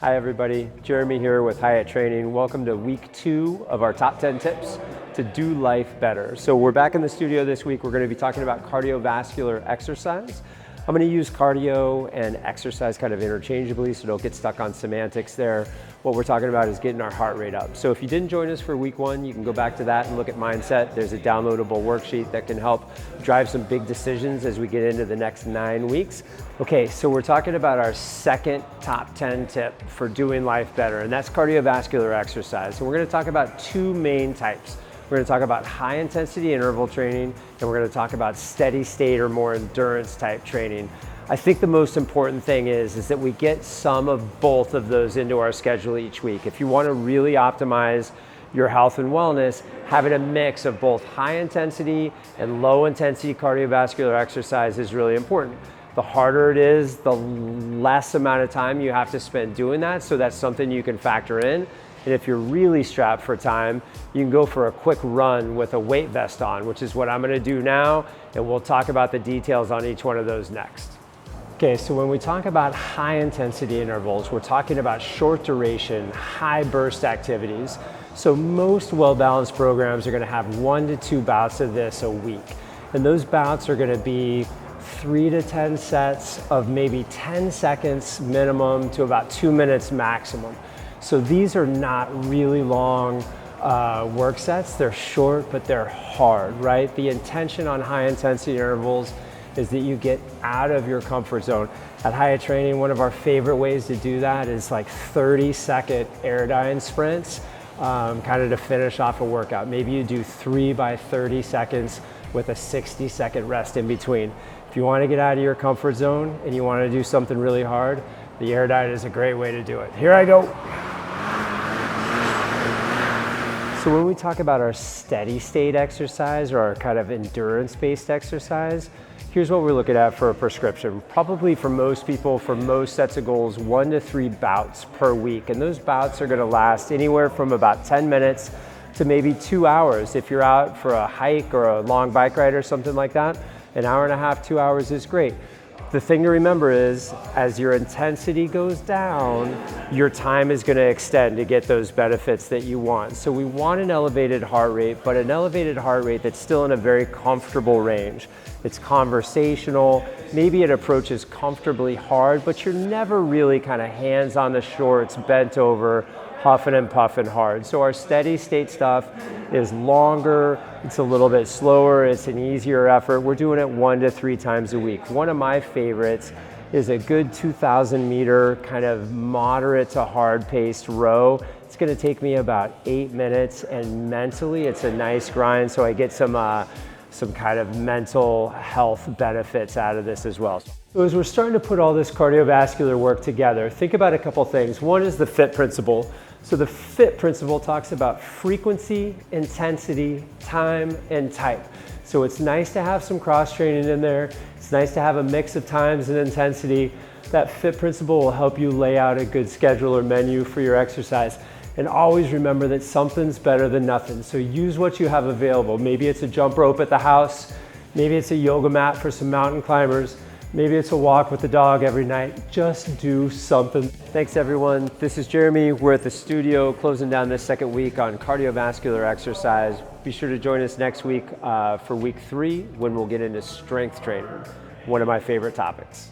Hi everybody, Jeremy here with Hyatt Training. Welcome to week 2 of our top 10 tips to do life better. So we're back in the studio this week. We're going to be talking about cardiovascular exercise. I'm going to use cardio and exercise kind of interchangeably, so don't get stuck on semantics there. What we're talking about is getting our heart rate up. So if you didn't join us for week 1, you can go back to that and look at Mindset. There's a downloadable worksheet that can help drive some big decisions as we get into the next 9 weeks. Okay, so we're talking about our second top 10 tip for doing life better, and that's cardiovascular exercise. So we're going to talk about 2 main types. We're going to talk about high intensity interval training, and we're going to talk about steady state or more endurance type training. I think the most important thing is that we get some of both of those into our schedule each week. If you want to really optimize your health and wellness, having a mix of both high intensity and low intensity cardiovascular exercise is really important. The harder it is, the less amount of time you have to spend doing that, so that's something you can factor in. And if you're really strapped for time, you can go for a quick run with a weight vest on, which is what I'm gonna do now, and we'll talk about the details on each one of those next. Okay, so when we talk about high intensity intervals, we're talking about short duration, high burst activities. So most well-balanced programs are gonna have 1 to 2 bouts of this a week. And those bouts are gonna be 3 to 10 sets of maybe 10 seconds minimum to about 2 minutes maximum. So these are not really long work sets. They're short, but they're hard, right? The intention on high intensity intervals is that you get out of your comfort zone. At Hyatt Training, one of our favorite ways to do that is like 30-second Airdyne sprints, kind of to finish off a workout. Maybe you do 3 by 30 seconds with a 60-second rest in between. If you want to get out of your comfort zone and you want to do something really hard, the Airdyne is a great way to do it. Here I go. So when we talk about our steady state exercise or our kind of endurance-based exercise, here's what we're looking at for a prescription. Probably for most people, for most sets of goals, 1 to 3 bouts per week. And those bouts are gonna last anywhere from about 10 minutes to maybe 2 hours. If you're out for a hike or a long bike ride or something like that, 1.5 hours, 2 hours is great. The thing to remember is, as your intensity goes down, your time is going to extend to get those benefits that you want. So we want an elevated heart rate, but an elevated heart rate that's still in a very comfortable range. It's conversational, maybe it approaches comfortably hard, but you're never really kind of hands on the shorts, bent over, huffing and puffing hard. So our steady state stuff is longer, it's a little bit slower, it's an easier effort. We're doing it 1 to 3 times a week. One of my favorites is a good 2,000 meter kind of moderate to hard paced row. It's gonna take me about 8 minutes, and mentally it's a nice grind, so I get some kind of mental health benefits out of this as well. So as we're starting to put all this cardiovascular work together, think about a couple things. One is the FIT principle. So the FIT principle talks about frequency, intensity, time, and type. So it's nice to have some cross training in there. It's nice to have a mix of times and intensity. That FIT principle will help you lay out a good schedule or menu for your exercise. And always remember that something's better than nothing. So use what you have available. Maybe it's a jump rope at the house. Maybe it's a yoga mat for some mountain climbers. Maybe it's a walk with the dog every night. Just do something. Thanks everyone. This is Jeremy. We're at the studio closing down this second week on cardiovascular exercise. Be sure to join us next week for week 3 when we'll get into strength training, one of my favorite topics.